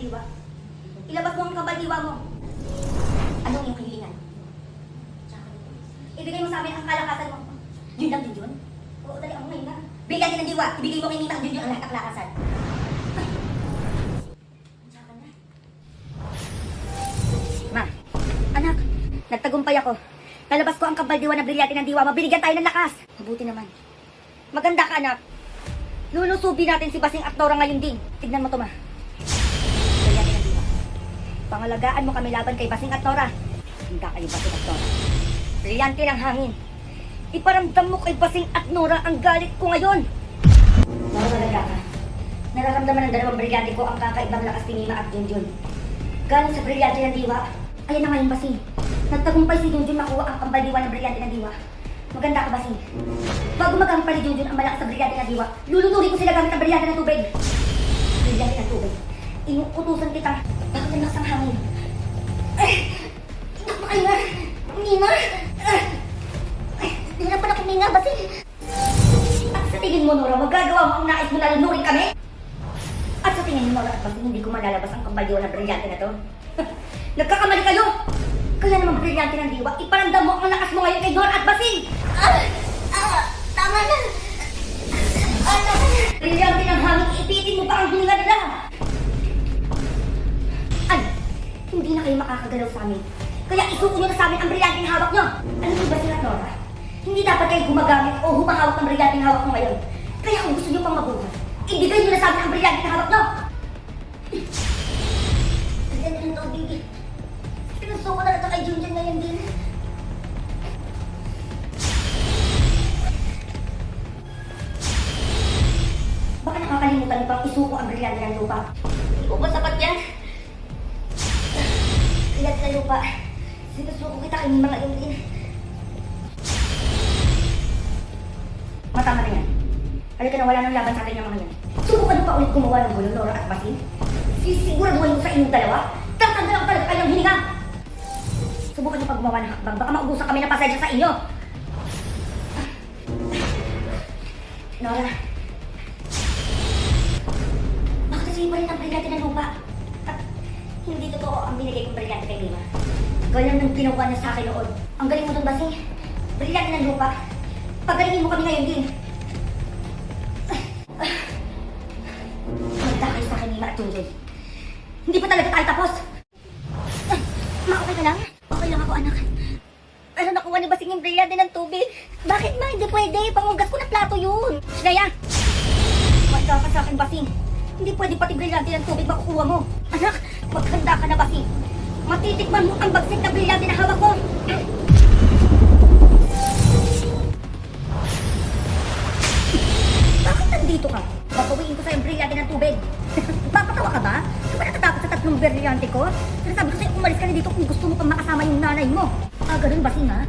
ng diwa. Ilabas mo ang kambal diwa mo. Anong iyong kahilingan? Ibigay mo sa amin ang kalakasan mo. Yun lang, Junjun? Oo, dali ako ngayon na. Bigyan din ng diwa. Ibigay mo kay Nina ang Junjun ang lahat ng kalakasan. Ma, anak, nagtagumpay ako. Nalabas ko ang kambal diwa ng brilyante ng diwa. Mabinigyan tayo ng lakas. Mabuti naman. Maganda ka, anak. Lulusubi natin si Basing at Nora ngayon din. Tignan mo to, ma. Brilyante ng diwa. Pangalagaan mo kami laban kay Basing at Nora. Handa kayo, Basing at Nora. Brilyante ng hangin. Iparamdam mo kay Basing at Nora ang galit ko ngayon. Nora, talaga ka. Nararamdaman ng dalawang brilyante ko ang kakaibang lakas ni Nina at Junjun. Galing sa brilyante ng diwa. Ayan na ngayon, Basing. Nagtagumpay si Junjun makuha ang kambal diwa ng brilyante ng diwa. Maganda ka, Basing. Bago magamit pa ni Junjun ang malakas sa brilyante ng diwa, luluturin ko sila gamit ang brilyante ng tubig. Brilyante ng tubig. Inuutusan kita. Bakit ang lakas ang hangin? Hindi ko kaya. Nina! Hirapan ako, Nina, Basing. At sa tingin mo, Nora, magagawa mo ang nais mo na lunurin kami? At sa tingin mo, Nora at Basing, hindi ko malalabas ang kambal diwa ng brilyante na to? Nagkakamali kayo! Kaya naman brilyante ng diwa, iparamdam mo ang lakas mo ngayon kay Nora at Basing! Tama na! Brilyante ng hangin, ipitin mo pa ang hininga nila! Ano? Hindi na kayo makakagalaw sa amin. Kaya isuko nyo na sa amin ang brilyante ng hawak nyo! Ano ba Basing at Nora? Hindi dapat kayo gumagamit o humahawak ng brilyante ng hawak mo ngayon. Kaya kung gusto nyo pang mabuhay, ibigay nyo na sa amin ang brilyante ng hawak nyo! Brilyante ng tubig. Pinuso ko na ito kay Junjun ngayon din. Baka nakakalimutan niyo pang isuko ang brilyante ng lupa. Hindi ko ba sapat yan? Brilyante ng lupa. Sinusuko kita kay mga ngayon din. Matama na yan. Halika na, wala nang laban sa akin yung mga yan. Subukan niyo pa ulit gumawa ng gulo, Nora at Basing. Sisiguraduhin mo sa inyong dalawa. Tatanggal ang talaga kayong hininga. Subukan niyo pag gumawa ng hakbang. Baka maubusan kami ng pasensya sa inyo. Nora. Bakit kasi pa rin ang brilyante ng lupa? At hindi totoo ang binigay kong brilyante kay Nina. Ganyan nang ginawa niya sa akin noon. Ang galing mo dun, Basing. Brilyante ng lupa. Pagalingin mo kami ngayon din. Magda kayo sa akin, Nina at Junjun. Hindi pa talaga tayo tapos. Okay ka lang? Okay lang ako, anak. Ano nakuha ni Basing yung brilyante ng tubig? Bakit ma? Hindi pwede. Pangugas ko na plato yun. Shnaya! Magda ka sa akin, Basing. Hindi pwede pati brilyante ng tubig makukuha mo. Anak, maghanda ka na, Basing. Matitikman mo ang bagsik na brilyante na hawak ko. Bakit nandito ka? Papawiin ko sa'yo ang brilyante ng tubig. Papatawa ka ba? Di ba natatakot sa tatlong brilyante ko? Sinasabi ko sa'yo, umalis ka na dito kung gusto mo pang makasama yung nanay mo. Ganun, Basing, ha?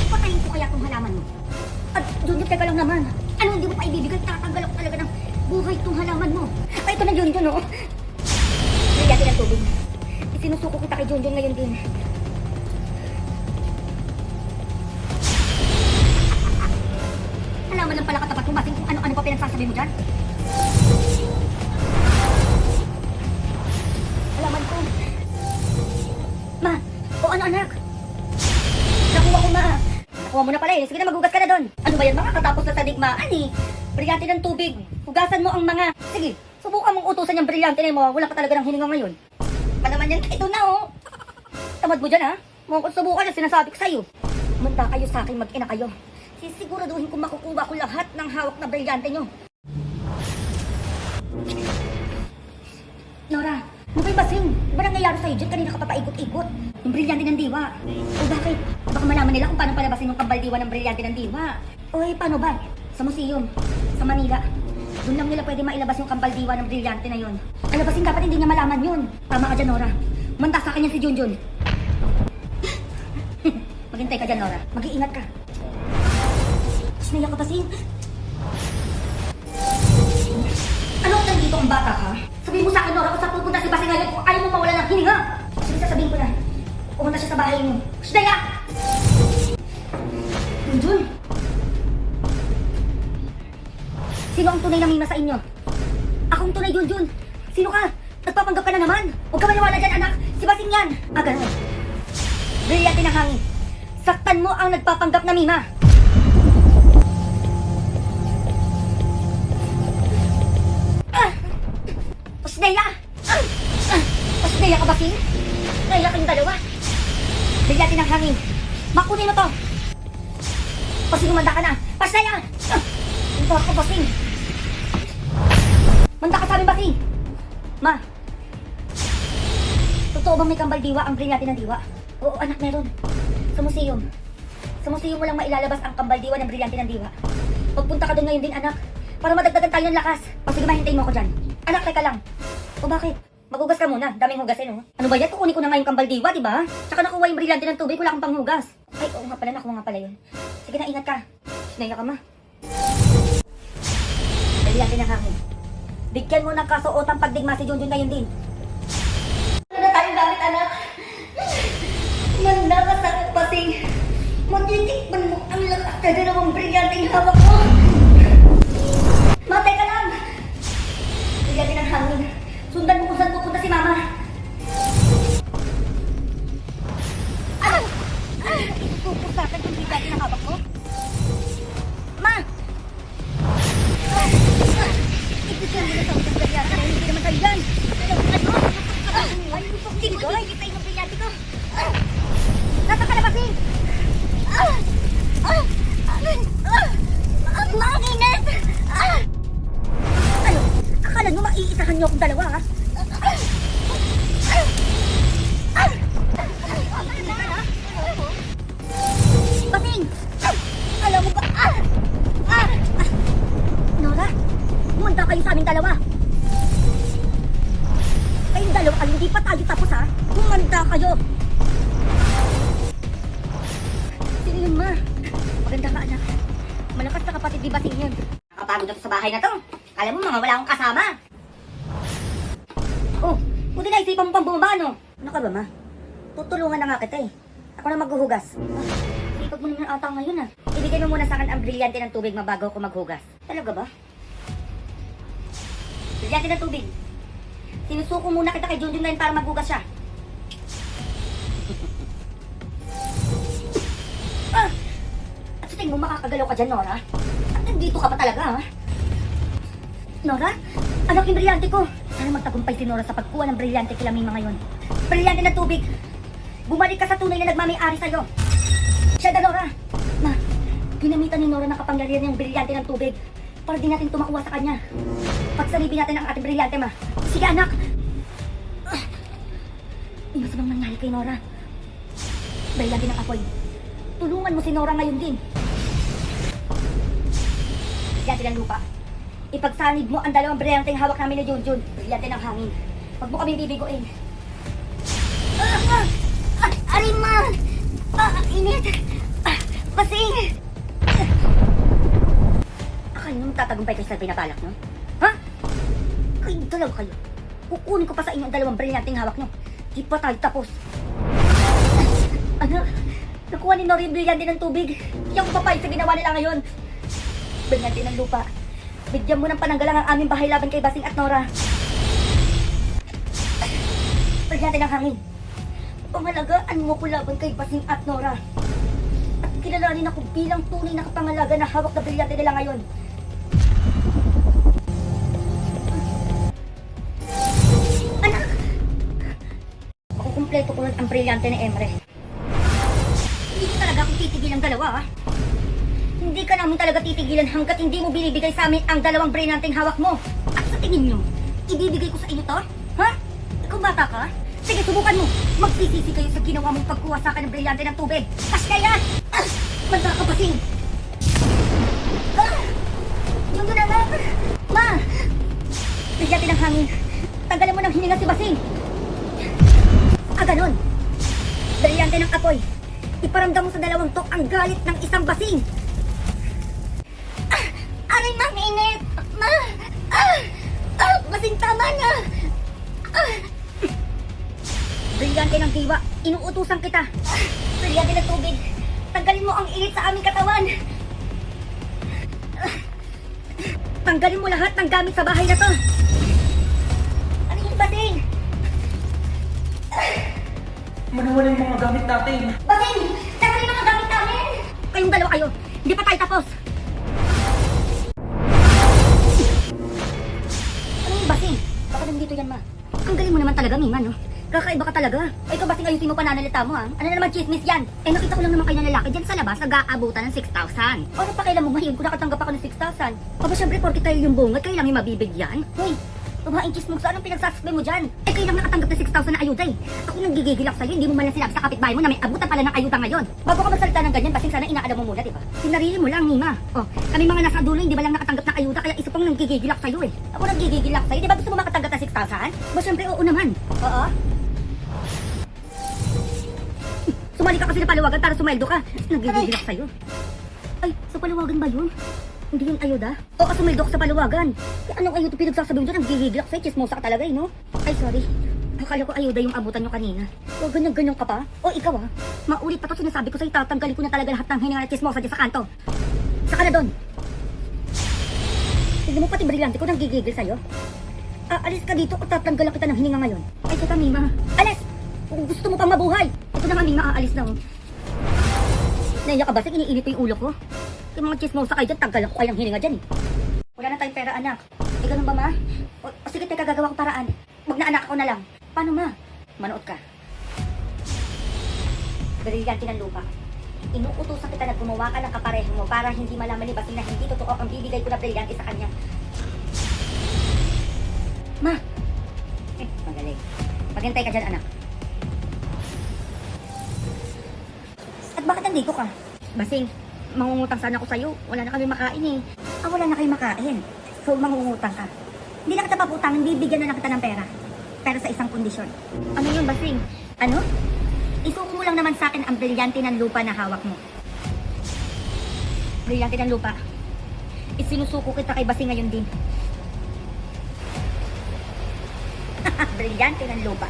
Patayin ko kaya itong halaman mo. At Junjun, teka lang naman. Ano hindi mo pa ibibigay? Tatanggal ako talaga ng buhay itong halaman mo. Ay, ito na Junjun, oh. Brilyante ng tubig. Isinusuko kita kay Junjun ngayon din. Alaman lang pala katapat mo, Basing, kung ano-ano pa pinagsasabi mo dyan. Alaman ko. Ma, o ano anak? Nakuha ko, ma. Nakuha mo na pala eh. Sige na, maghugas ka na doon. Ano ba yan, makakatapos na sa digmaan eh. Brilyante ng tubig. Hugasan mo ang mga... Sige, subukan mong utusan yung brilyante na mo. Wala ka talaga ng hininga ngayon. Pa naman yan, ito na oh. Tamad mo dyan ha. Mukhang subukan yung sinasabi ko sa'yo. Manda kayo sa akin, mag-ina kayo. Sisiguraduhin kung makukuha ko lahat ng hawak na brilyante nyo. Nora, ano ba yung Basing? Diba nangyayari sa'yo dyan? Kanina ka pa paikot-ikot. Yung brilyante ng diwa. O bakit? Baka malaman nila kung paano palabasin yung kambal diwa ng brilyante ng diwa. O paano ba? Sa museum, sa Manila. Doon lang nila pwede mailabas yung kambal diwa ng brilyante na yun. Ano Basing, dapat hindi niya malaman yun. Tama ka dyan, Nora. Manda sa akin yan si Junjun. Maghintay ka dyan, Nora. Mag-iingat ka. Sinaya ka, Basing. Anong nandito ang bata ka? Sabihin mo sa akin, Nora, kung saan pupunta si Basing ngayon kung ayaw mo mawala ng hininga. Sige, sasabihin ko na. Pumunta siya sa bahay mo. Shnaya! Junjun! Sino ang tunay na mima sa inyo? akong tunay, Junjun. Sino ka? Nagpapanggap ka na naman. Huwag ka maniwala dyan, anak. Si Basing yan. Ganun. Brilyante ng hangin. Saktan mo ang nagpapanggap na Mima. Osneya! Osneya ka, Basing? Naiyak kayong dalawa. Brilyante ng hangin. Makunin mo to. Basing, umanda ka na. Osneya! Ito ako, Basing. Manda ka sa amin, Basing. Ma. Totoo bang may kambal diwa ang brilyante ng diwa? Oo, anak, meron. Sa museum. Sa museum mo lang mailalabas ang kambal diwa ng brilyante ng diwa. Pagpunta ka doon ngayon din, anak. Para madagdagan tayo ng lakas. O sige, mahintayin mo ako dyan. Anak, teka lang. O bakit? Maghugas ka muna. Daming hugasin, oh. Ano ba yan? Kukunin ko na nga yung kambal diwa, di ba? Tsaka nakuha yung brilyante ng tubig. Wala akong panghugas. Ay, oo nga pala. Nakuha nga pala yun. Sige na, ingat ka. Sinaya ka, ma. Brilyante ng hangin. Bigyan mo ng kasuotang pagdigma si Junjun ngayon din. Ano na tayong gamit, anak? Manda ka sa akin, Basing. Magtitikman mo ang lakas na dalawang brilyanteng hawak mo. Matay ka lang! Brilyante ng hangin. Sundan mo kung saan pupunta si Mama. Ano? Isusuko sa akin kung brilyante ng hawak mo? Ma! Ibigyan mo na sa utang brilyante na hindi naman sa'yo yan. Ano? Hindi ko ibigay sa'yo ng brilyante ko. Nasa ka na, Basing? Manginit! Ano? Akala nyo maiisahan nyo akong dalawa, ha? Basing! Alam mo ba? Nora, umanda kayo sa aming dalawa. Kayong dalawa, hindi pa tayo tapos, ha? Umanda kayo. Sino yun, ma? Maganda ka, anak. Malakas na kapatid di Basing yun. Nakapagod ako sa bahay na to. Alam mo, mga wala akong kasama. Oh, buti na isipan mo pang bumaba, no? Ano ka ba, ma? Tutulungan na nga kita, eh. Ako na maghuhugas. Sipag mo naman ata ngayon, ah. Ibigay mo muna sa akin ang brilyante ng tubig mabago ako maghugas. Talaga ba? Brilyante ng tubig. Sinusuko muna kita kay Junjun ngayon para maghugas siya. At sa tingin mo makakagalaw ka dyan, Nora? At nandito ka pa talaga, ha? Nora? Anak yung brilyante ko. Sana magtagumpay si Nora sa pagkuha ng brilyante kila Mima ngayon. Brilyante ng tubig. Bumalik ka sa tunay na nagmamay-ari sa'yo. Siya na, Nora. Ma, ginamitan ni Nora ng kapangyarihan yung brilyante ng tubig para di natin tumakuha sa kanya. Pagsalibin natin ang ating brilyante, ma. Sige, anak. May masamang nangyari kay Nora. Brilyante ng apoy. Tulungan mo si Nora ngayon din. Brilyante ng lupa. Ipagsanib mo ang dalawang brilyanteng hawak namin ni Junjun. Brilyante ng hangin. Huwag mo kaming bibiguin. Arima! Init! Basing! Akala nyo magtatagumpay kayo sa pinabalak nyo? Ha? Kayong dalaw kayo. Kukunin ko pa sa inyo ang dalawang brilyanteng hawak nyo. Di pa tayo tapos. Ano? Nakuha ni Nora yung brilyante ng tubig. Hindi ako papayag sa ginawa nila ngayon. Brilyante ng lupa. Bigyan mo ng pananggalang ang aming bahay laban kay Basing at Nora. Brilyante ng hangin. Pangalagaan mo ko laban kay Basing at Nora. At kilalanin ako bilang tunay na kapangalaga na hawak na brilyante nila ngayon. Anak! Makukumpleto ko ang brilyante ni Emre. Hindi ko talaga akong titigilan dalawa, ha? Hindi ka namin talaga titigilan hanggat hindi mo binibigay sa amin ang dalawang brilyanteng hawak mo. At sa tingin nyo, ibibigay ko sa inyo to? Ha? Ikaw bata ka? Sige, subukan mo. Magsisisi kayo sa ginawa mong pagkuha sa akin ng brilyante ng tubig. Kaya! Manda ka, Basing! Yung na nga! Ma! Brilyante ng hangin. Tanggalan mo ng hininga si Basing. Ganon. Brilyante ng apoy. Iparamdam mo sa dalawang to ang galit ng isang Basing. Aray, mainit! Ma! Basing, tama na! Brilyante ng diwa, inuutusan kita. Brilyante ng tubig, tanggalin mo ang init sa aming katawan. Tanggalin mo lahat ng gamit sa bahay na to. Maniwala yung mga gamit natin. Basing! Nasaan yung mga gamit namin? Kayong dalawa kayo. Hindi pa tayo tapos. Ano yung Basing? Baka nandito yan, ma. Ang galing mo naman talaga, Mima, no? Kakaiba ka talaga. Ay, ikaw Basing, ayusin mo pananalita mo, ha? Ano naman chismis yan? Eh, nakita ko lang naman kayo na lalaki dyan sa labas, nag-aabutan ng 6,000. Ano pa kailan mo ngayon kung nakatanggap ako ng 6,000? Aba, syempre, porkit tayo yung bungad, kayo lang yung mabibigyan. Hoy, tumaing chismog sa anong pinagsasabay mo dyan? Eh, kayo lang nakatanggap ng 6,000 na ayuda, eh. Ako nang gigigilak sa'yo, hindi mo man lang sinabi sa kapitbahay mo na may abutan pala ng ayuda ngayon. Bago ka magsalita ng ganyan, Basing, sana inaalam mo muna, diba? Sinarili mo lang, Mima. Oh, kami mga nasa dulo, hindi ba lang nakatanggap ng ayuda, kaya isa pang nang gigigilak sa'yo, eh. Ako nang gigigilak sa'yo, di ba gusto mo makatanggap ng 6,000? Ba, syempre, oo naman. Oo. Sumali ka kasi na paluwagan para sumweldo ka. Nagigigilak sa'yo. Ay, sa paluwagan ba yun? Hindi yun ayuda? Oo, sumweldo ka sa paluwagan. Eh, anong ayuda pinagsasabi mo dyan? Nagigigilak sa'yo. Chismosa ka talaga eh, no? Ay, sorry. Akala ko ayuda yung abutan nyo kanina. O, ganyan-ganyan ka pa? O, ikaw ah. Maulit pa to sinasabi ko sa'yo. Tatanggalin ko na talaga lahat ng hininga na chismosa dyan sa kanto. Saka na doon. Tignan mo pati brilyante ko nang gigigil sa'yo. Alis ka dito o tatanggalan kita ng hininga ngayon. Ay, teka, Mima. Alis! Kung gusto mo pang mabuhay. Ito na nga, Mima, aalis na oh. Naiyak ka ba? Sige, iniinit ko yung ulo ko. Yung mga chismosa kayo dyan, tanggalan ko kayang hininga dyan eh. Wala na tayong pera, anak. Eh, ganun ba, ma? O sige, teka, gagawa ko paraan. Wag na anak, ako na lang. Paano, ma? Manood ka. Brilyante ng lupa. Inuutosan kita na gumawa ka ng kapareho mo para hindi malaman ni Basing na hindi totoo ang bibigay ko na brilyante sa kanya. Ma! Magaling. Maghintay ka dyan, anak. At bakit nandito ka? Basing, mangungutang sana ako sa'yo. Wala na kami makain eh. Wala na kayo makain. So, mangungutang ka. Hindi na kita paputang, bibigyan na lang kita ng pera. Pero sa isang kondisyon. Ano yun, Basing? Ano? Isuko mo lang naman sa akin ang brilyante ng lupa na hawak mo. Brilyante ng lupa. Isinusuko kita kay Basing ngayon din. Brilyante ng lupa.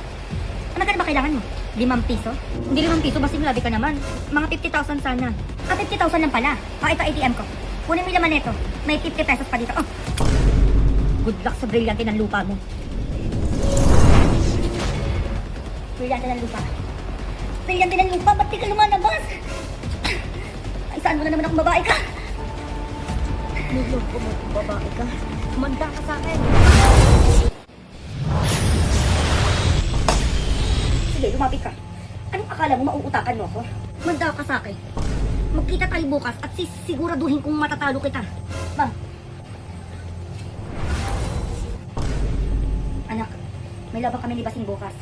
Magkano ba kailangan mo? 5 piso? Hindi 5 piso, Basing, labi ka naman. Mga 50,000 sana. 50,000 lang pala. Ito ATM ko. Kunin mo yung laman nito. May 50 pesos pa dito. Oh. Good luck sa brilyante ng lupa mo. Brilyante ng lupa. Brilyante ng lupa, ba't di ka lumalabas? Ay, saan mo na naman akong babae ka? Niloko mo kung babae ka. Manda ka sa akin. Sige, lumapit ka. Anong akala mo mauutakan mo ako? Manda ka sa akin. Magkita tayo bukas at sisiguraduhin kung matatalo kita. Ma. Anak, may laban kami ni Basing bukas.